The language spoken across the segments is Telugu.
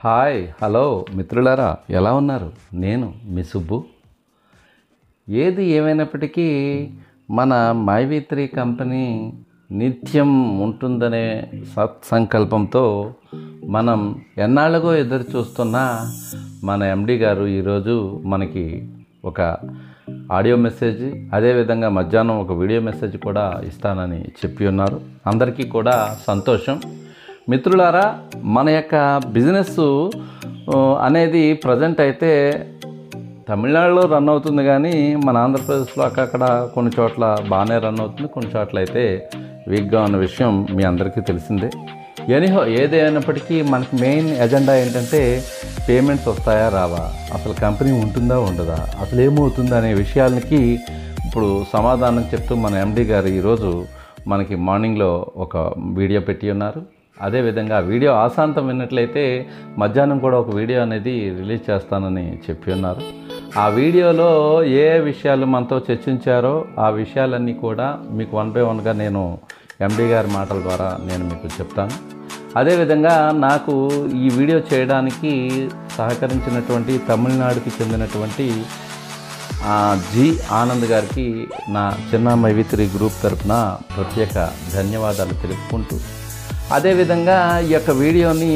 హాయ్ హలో మిత్రులారా, ఎలా ఉన్నారు? నేను మీ సుబ్బు. ఏది ఏమైనప్పటికీ మన మైవి3 కంపెనీ నిత్యం ఉంటుందనే సత్సంకల్పంతో మనం ఎన్నాళ్ళగో ఎదురు చూస్తున్న మన ఎండి గారు ఈరోజు మనకి ఒక ఆడియో మెసేజ్, అదేవిధంగా మధ్యాహ్నం ఒక వీడియో మెసేజ్ కూడా ఇస్తానని చెప్పి ఉన్నారు. అందరికీ కూడా సంతోషం. మిత్రులారా, మన యొక్క బిజినెస్ అనేది ప్రజెంట్ అయితే తమిళనాడులో రన్ అవుతుంది, కానీ మన ఆంధ్రప్రదేశ్లో అక్కడక్కడ కొన్ని చోట్ల బాగానే రన్ అవుతుంది, కొన్ని చోట్ల అయితే వీక్గా ఉన్న విషయం మీ అందరికీ తెలిసిందే. ఎనీహో, ఏదైనప్పటికీ మనకి మెయిన్ ఎజెండా ఏంటంటే పేమెంట్స్ వస్తాయా రావా, అసలు కంపెనీ ఉంటుందా ఉండదా, అసలు ఏమవుతుందా అనే విషయాలకి ఇప్పుడు సమాధానం చెప్తూ మన ఎండి గారు ఈరోజు మనకి మార్నింగ్లో ఒక వీడియో పెట్టి ఉన్నారు. అదేవిధంగా వీడియో ఆశాంతం విన్నట్లయితే మధ్యాహ్నం కూడా ఒక వీడియో అనేది రిలీజ్ చేస్తానని చెప్పి ఉన్నారు. ఆ వీడియోలో ఏ విషయాలు మనతో చర్చించారో ఆ విషయాలన్నీ కూడా మీకు 1 by 1గా నేను ఎండి గారి మాటల ద్వారా నేను మీకు చెప్తాను. అదేవిధంగా నాకు ఈ వీడియో చేయడానికి సహకరించినటువంటి తమిళనాడుకి చెందినటువంటి జి ఆనంద్ గారికి నా చిన్న మైవి3 గ్రూప్ తరఫున ప్రత్యేక ధన్యవాదాలు తెలుపుకుంటూ, అదేవిధంగా ఈ యొక్క వీడియోని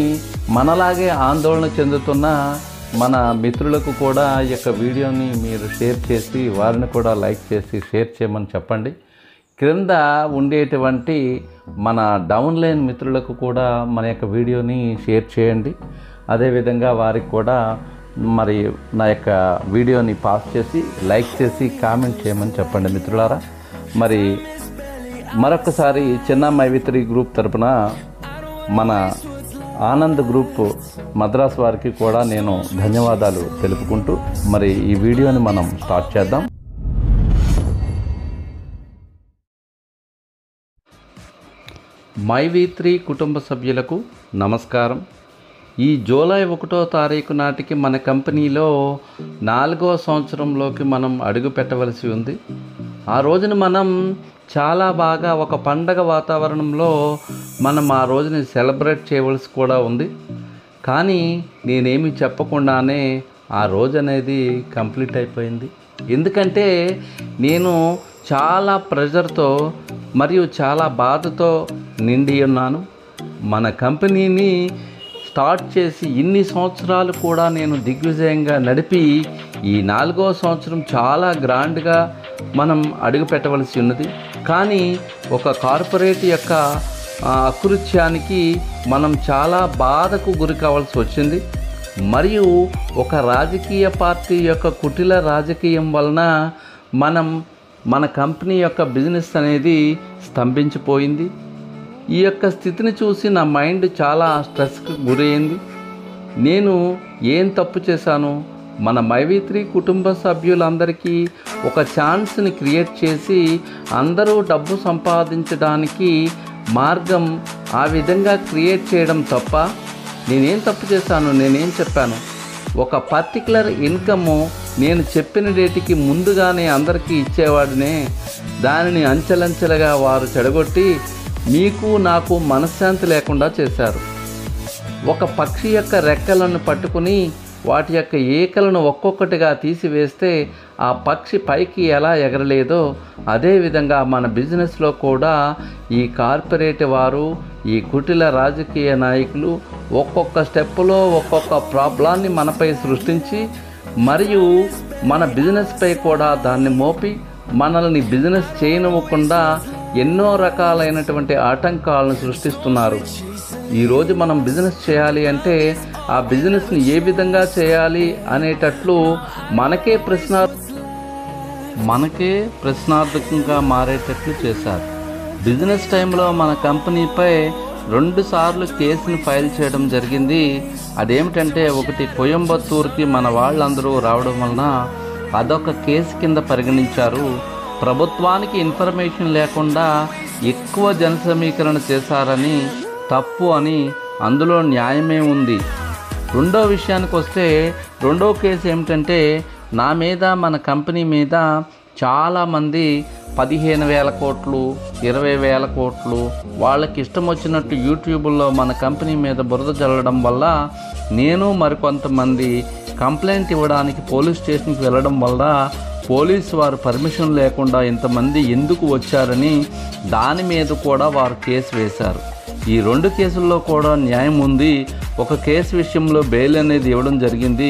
మనలాగే ఆందోళన చెందుతున్న మన మిత్రులకు కూడా ఈ యొక్క వీడియోని మీరు షేర్ చేసి వారిని కూడా లైక్ చేసి షేర్ చేయమని చెప్పండి. క్రింద ఉండేటువంటి మన డౌన్లైన్ మిత్రులకు కూడా మన యొక్క వీడియోని షేర్ చేయండి. అదేవిధంగా వారికి కూడా మరి నా యొక్క వీడియోని పాస్ చేసి లైక్ చేసి కామెంట్ చేయమని చెప్పండి మిత్రులారా. మరి మరొకసారి చిన్న మైవి3 గ్రూప్ తరపున మన ఆనంద్ గ్రూప్ మద్రాస్ వారికి కూడా నేను ధన్యవాదాలు తెలుపుకుంటూ మరి ఈ వీడియోని మనం స్టార్ట్ చేద్దాం. మైవి3 కుటుంబ సభ్యులకు నమస్కారం. ఈ జూలై 1వ తారీఖు నాటికి మన కంపెనీలో 4వ సంవత్సరంలోకి మనం అడుగు పెట్టవలసి ఉంది. ఆ రోజున మనం చాలా బాగా ఒక పండగ వాతావరణంలో మనం ఆ రోజుని సెలబ్రేట్ చేయవలసి కూడా ఉంది. కానీ నేనేమి చెప్పకుండానే ఆ రోజు అనేది కంప్లీట్ అయిపోయింది. ఎందుకంటే నేను చాలా ప్రెజర్తో మరియు చాలా బాధతో నిండి ఉన్నాను. మన కంపెనీని స్టార్ట్ చేసి ఇన్ని సంవత్సరాలు కూడా నేను దిగ్విజయంగా నడిపి ఈ 4వ సంవత్సరం చాలా గ్రాండ్గా మనం అడుగు పెట్టవలసి ఉన్నది. కానీ ఒక కార్పొరేట్ యొక్క అకృత్యానికి మనం చాలా బాధకు గురి కావాల్సి వచ్చింది. మరియు ఒక రాజకీయ పార్టీ యొక్క కుటిల రాజకీయం వలన మన కంపెనీ యొక్క బిజినెస్ అనేది స్తంభించిపోయింది. ఈ యొక్క స్థితిని చూసి నా మైండ్ చాలా స్ట్రెస్కి గురైంది. నేను ఏం తప్పు చేశాను? మన మైవి3 కుటుంబ సభ్యులందరికీ ఒక ఛాన్స్ని క్రియేట్ చేసి అందరూ డబ్బు సంపాదించడానికి మార్గం ఆ విధంగా క్రియేట్ చేయడం తప్ప? నేనేం తప్పు చేశాను? నేనేం చెప్పాను? ఒక పర్టికులర్ ఇన్కము నేను చెప్పిన డేట్కి ముందుగానే అందరికీ ఇచ్చేవాడినే. దానిని అంచెలంచెలుగా వారు చెడగొట్టి మీకు నాకు మనశ్శాంతి లేకుండా చేశారు. ఒక పక్షి యొక్క రెక్కలను పట్టుకుని వాటి యొక్క ఈకలను ఒక్కొక్కటిగా తీసివేస్తే ఆ పక్షి పైకి ఎలా ఎగరలేదో అదేవిధంగా మన బిజినెస్లో కూడా ఈ కార్పొరేట్ వారు, ఈ కుటిల రాజకీయ నాయకులు ఒక్కొక్క స్టెప్పులో ఒక్కొక్క ప్రాబ్లాన్ని మనపై సృష్టించి మరియు మన బిజినెస్పై కూడా దాన్ని మోపి మనల్ని బిజినెస్ చేయనివ్వకుండా ఎన్నో రకాలైనటువంటి ఆటంకాలను సృష్టిస్తున్నారు. ఈరోజు మనం బిజినెస్ చేయాలి అంటే ఆ బిజినెస్ని ఏ విధంగా చేయాలి అనేటట్లు మనకే ప్రశ్నార్థకంగా మారేటట్లు చేశారు. బిజినెస్ టైంలో మన కంపెనీపై 2 సార్లు కేసును ఫైల్ చేయడం జరిగింది. అదేమిటంటే, ఒకటి కోయంబత్తూరుకి మన వాళ్ళందరూ రావడం వలన అదొక కేసు కింద పరిగణించారు. ప్రభుత్వానికి ఇన్ఫర్మేషన్ లేకుండా ఎక్కువ జనసమీకరణ చేశారని, తప్పు అని, అందులో న్యాయమే ఉంది. రెండో విషయానికి వస్తే, రెండో కేసు ఏమిటంటే, నా మీద మన కంపెనీ మీద చాలామంది 15,000 కోట్లు 20,000 కోట్లు వాళ్ళకి ఇష్టం వచ్చినట్టు యూట్యూబ్లో మన కంపెనీ మీద బురద జల్లడం వల్ల నేను మరికొంతమంది కంప్లైంట్ ఇవ్వడానికి పోలీస్ స్టేషన్కి వెళ్ళడం వల్ల పోలీసు వారు పర్మిషన్ లేకుండా ఇంతమంది ఎందుకు వచ్చారని దాని మీద కూడా వారు కేసు వేశారు. ఈ 2 కేసుల్లో కూడా న్యాయం ఉంది. ఒక కేసు విషయంలో బెయిల్ అనేది ఇవ్వడం జరిగింది,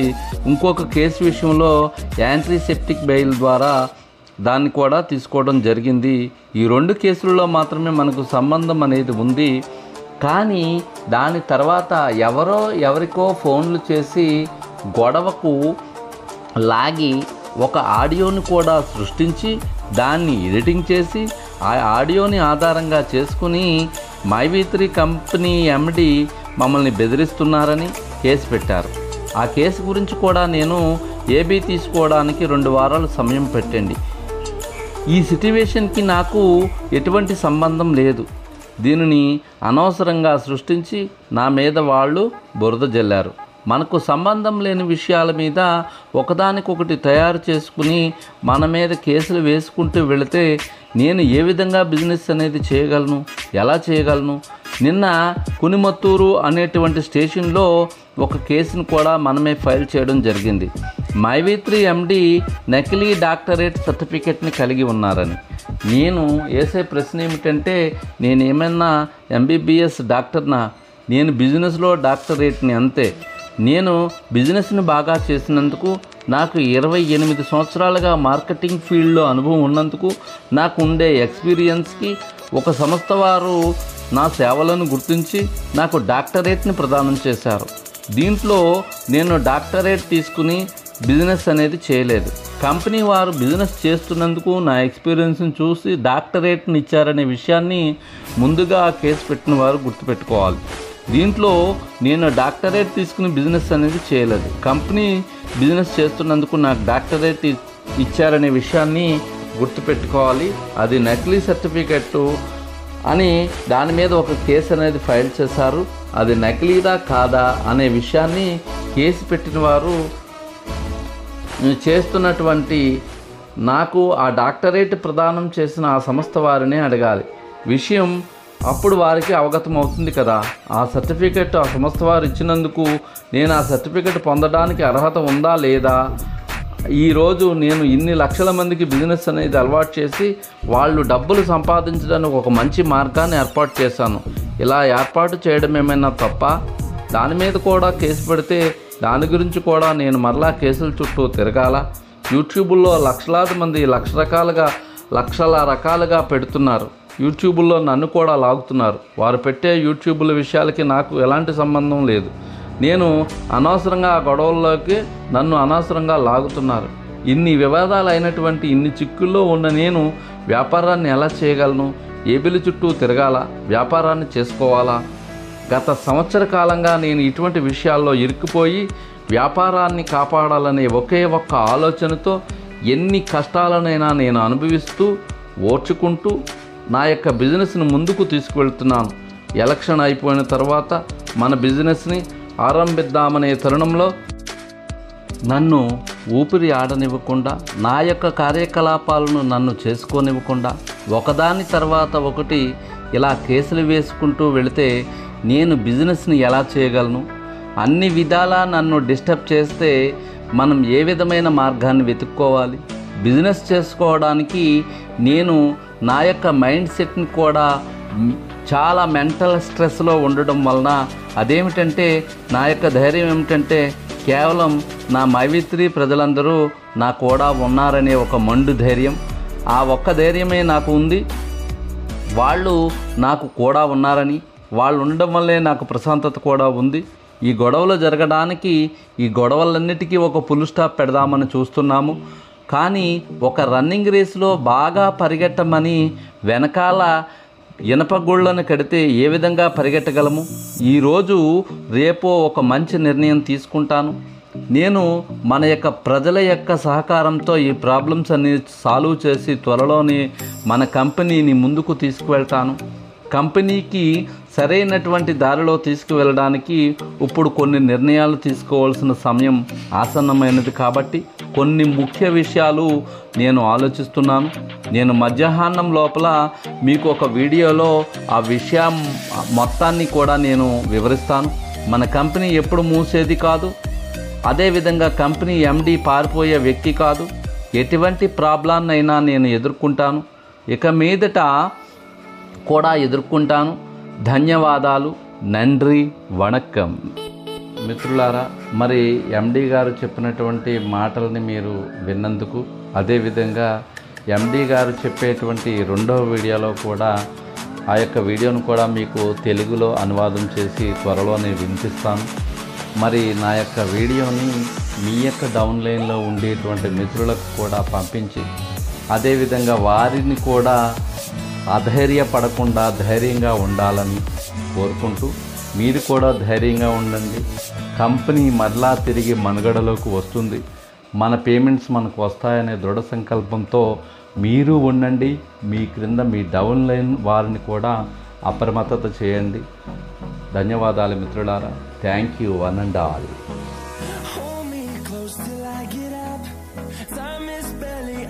ఇంకొక కేసు విషయంలో యాంటీసెప్టిక్ బెయిల్ ద్వారా దాన్ని కూడా తీసుకోవడం జరిగింది. ఈ 2 కేసుల్లో మాత్రమే మనకు సంబంధం అనేది ఉంది. కానీ దాని తర్వాత ఎవరికో ఫోన్లు చేసి గొడవకు లాగి ఒక ఆడియోని కూడా సృష్టించి దాన్ని ఎడిటింగ్ చేసి ఆ ఆడియోని ఆధారంగా చేసుకుని మైవి3 కంపెనీ ఎండి మమ్మల్ని బెదిరిస్తున్నారని కేసు పెట్టారు. ఆ కేసు గురించి కూడా నేను ఏబీ తీసుకోవడానికి 2 వారాలు సమయం పెట్టండి. ఈ సిట్యువేషన్కి నాకు ఎటువంటి సంబంధం లేదు. దీనిని అనవసరంగా సృష్టించి నా మీద వాళ్ళు బురద జల్లారు. మనకు సంబంధం లేని విషయాల మీద ఒకదానికొకటి తయారు చేసుకుని మన మీద కేసులు వేసుకుంటూ వెళితే నేను ఏ విధంగా బిజినెస్ అనేది చేయగలను, ఎలా చేయగలను? నిన్న కునిమత్తూరు అనేటువంటి స్టేషన్లో ఒక కేసును కూడా మనమే ఫైల్ చేయడం జరిగింది. మైవి3 ఎండి నకిలీ డాక్టరేట్ సర్టిఫికెట్ని కలిగి ఉన్నారని. నేను వేసే ప్రశ్న ఏమిటంటే, నేను ఏమైనా ఎంబీబీఎస్ డాక్టర్నా? నేను బిజినెస్లో డాక్టరేట్ని అంతే. నేను బిజినెస్ని బాగా చేసినందుకు, నాకు 28 సంవత్సరాలుగా మార్కెటింగ్ ఫీల్డ్లో అనుభవం ఉన్నందుకు, నాకు ఉండే ఎక్స్పీరియన్స్కి ఒక సంస్థ వారు నా సేవలను గుర్తించి నాకు డాక్టరేట్ని ప్రదానం చేశారు. దీంట్లో నేను డాక్టరేట్ తీసుకుని బిజినెస్ అనేది చేయలేదు. కంపెనీ వారు బిజినెస్ చేస్తున్నందుకు నా ఎక్స్పీరియన్స్ని చూసి డాక్టరేట్ని ఇచ్చారనే విషయాన్ని ముందుగా కేసు పెట్టిన వారు గుర్తుపెట్టుకోవాలి. దీంట్లో నేను డాక్టరేట్ తీసుకుని బిజినెస్ అనేది చేయలేదు. కంపెనీ బిజినెస్ చేస్తున్నందుకు నాకు డాక్టరేట్ ఇచ్చారనే విషయాన్ని గుర్తుపెట్టుకోవాలి. అది నకిలీ సర్టిఫికెట్ అని దాని మీద ఒక కేసు అనేది ఫైల్ చేశారు. అది నకిలీదా కాదా అనే విషయాన్ని కేసు పెట్టిన వారు చేస్తున్నటువంటి నాకు ఆ డాక్టరేట్ ప్రదానం చేసిన ఆ సంస్థ వారిని అడగాలి విషయం. అప్పుడు వారికి అవగతం అవుతుంది కదా, ఆ సర్టిఫికెట్ ఆ సంస్థ వారు ఇచ్చినందుకు నేను ఆ సర్టిఫికెట్ పొందడానికి అర్హత ఉందా లేదా. ఈరోజు నేను ఇన్ని లక్షల మందికి బిజినెస్ అనేది అలవాటు చేసి వాళ్ళు డబ్బులు సంపాదించడానికి ఒక మంచి మార్గాన్ని ఏర్పాటు చేశాను. ఇలా ఏర్పాటు చేయడం ఏమైనా తప్ప? దాని మీద కూడా కేసు పెడితే దాని గురించి కూడా నేను మరలా కేసుల చుట్టూ తిరగాల? యూట్యూబ్లో లక్షలాది మంది లక్షల రకాలుగా పెడుతున్నారు. యూట్యూబ్లో నన్ను కూడా లాగుతున్నారు. వారు పెట్టే యూట్యూబ్ల విషయాలకి నాకు ఎలాంటి సంబంధం లేదు. నేను అనవసరంగా ఆ గొడవల్లోకి నన్ను అనవసరంగా లాగుతున్నారు. ఇన్ని వివాదాలు అయినటువంటి ఇన్ని చిక్కుల్లో ఉన్న నేను వ్యాపారాన్ని ఎలా చేయగలను? ఏబిల చుట్టూ తిరగాల? వ్యాపారాన్ని చేసుకోవాలా? గత సంవత్సర కాలంగా నేను ఇటువంటి విషయాల్లో ఇరుక్కుపోయి వ్యాపారాన్ని కాపాడాలనే ఒకే ఒక్క ఆలోచనతో ఎన్ని కష్టాలనైనా నేను అనుభవిస్తూ ఓర్చుకుంటూ నా యొక్క బిజినెస్ను ముందుకు తీసుకువెళ్తున్నాను. ఎలక్షన్ అయిపోయిన తర్వాత మన బిజినెస్ని ఆరంభిద్దామనే తరుణంలో నన్ను ఊపిరి ఆడనివ్వకుండా, నా యొక్క కార్యకలాపాలను నన్ను చేసుకోనివ్వకుండా ఒకదాని తర్వాత ఒకటి ఇలా కేసులు వేసుకుంటూ వెళితే నేను బిజినెస్ని ఎలా చేయగలను? అన్ని విధాలా నన్ను డిస్టర్బ్ చేస్తే మనం ఏ విధమైన మార్గాన్ని వెతుక్కోవాలి? బిజినెస్ చేసుకోవడానికి నేను నా యొక్క మైండ్ సెట్ని కూడా చాలా మెంటల్ స్ట్రెస్లో ఉండడం వలన అదేమిటంటే నా యొక్క ధైర్యం ఏమిటంటే కేవలం నా మైవి3 ప్రజలందరూ నా కూడా ఉన్నారనే ఒక మండు ధైర్యం. ఆ ఒక్క ధైర్యమే నాకు ఉంది. వాళ్ళు నాకు కూడా ఉన్నారని, వాళ్ళు ఉండడం వల్లే నాకు ప్రశాంతత కూడా ఉంది. ఈ గొడవలు జరగడానికి ఈ గొడవలన్నిటికీ ఒక ఫుల్ స్టాప్ పెడదామని చూస్తున్నాము. కానీ ఒక రన్నింగ్ రేస్లో బాగా పరిగెట్టమని వెనకాల ఇనపగుళ్ళను కడితే ఏ విధంగా పరిగెట్టగలము? ఈరోజు రేపో ఒక మంచి నిర్ణయం తీసుకుంటాను. నేను మన యొక్క ప్రజల యొక్క సహకారంతో ఈ ప్రాబ్లమ్స్ అన్ని సాల్వ్ చేసి త్వరలోనే మన కంపెనీని ముందుకు తీసుకువెళ్తాను. కంపెనీకి సరైనటువంటి దారిలో తీసుకువెళ్ళడానికి ఇప్పుడు కొన్ని నిర్ణయాలు తీసుకోవాల్సిన సమయం ఆసన్నమైనది. కాబట్టి కొన్ని ముఖ్య విషయాలు నేను ఆలోచిస్తున్నాను. నేను మధ్యాహ్నం లోపల మీకు ఒక వీడియోలో ఆ విషయం మొత్తాన్ని కూడా నేను వివరిస్తాను. మన కంపెనీ ఎప్పుడు మూసేది కాదు, అదేవిధంగా కంపెనీ ఎండి పారిపోయే వ్యక్తి కాదు. ఎటువంటి ప్రాబ్లాన్నైనా నేను ఎదుర్కొంటాను, ఇక మీదట కూడా ఎదుర్కొంటాను. ధన్యవాదాలు, నండ్రి, వణక్కం. మిత్రులారా, మరి ఎండి గారు చెప్పినటువంటి మాటల్ని మీరు విన్నందుకు, అదేవిధంగా ఎండి గారు చెప్పేటువంటి రెండవ వీడియోలో కూడా ఆ యొక్క వీడియోను కూడా మీకు తెలుగులో అనువాదం చేసి త్వరలోనే వినిపిస్తాను. మరి నా యొక్క వీడియోని మీ యొక్క డౌన్లైన్లో ఉండేటువంటి మిత్రులకు కూడా పంపించి, అదేవిధంగా వారిని కూడా అధైర్యపడకుండా ధైర్యంగా ఉండాలని కోరుకుంటూ, మీరు కూడా ధైర్యంగా ఉండండి. కంపెనీ మరలా తిరిగి మనుగడలోకి వస్తుంది, మన పేమెంట్స్ మనకు వస్తాయనే దృఢ సంకల్పంతో మీరు ఉండండి. మీ క్రింద మీ డౌన్లైన్ వారిని కూడా అప్రమత్తత చేయండి. ధన్యవాదాలు మిత్రులారా. Thank you one and all.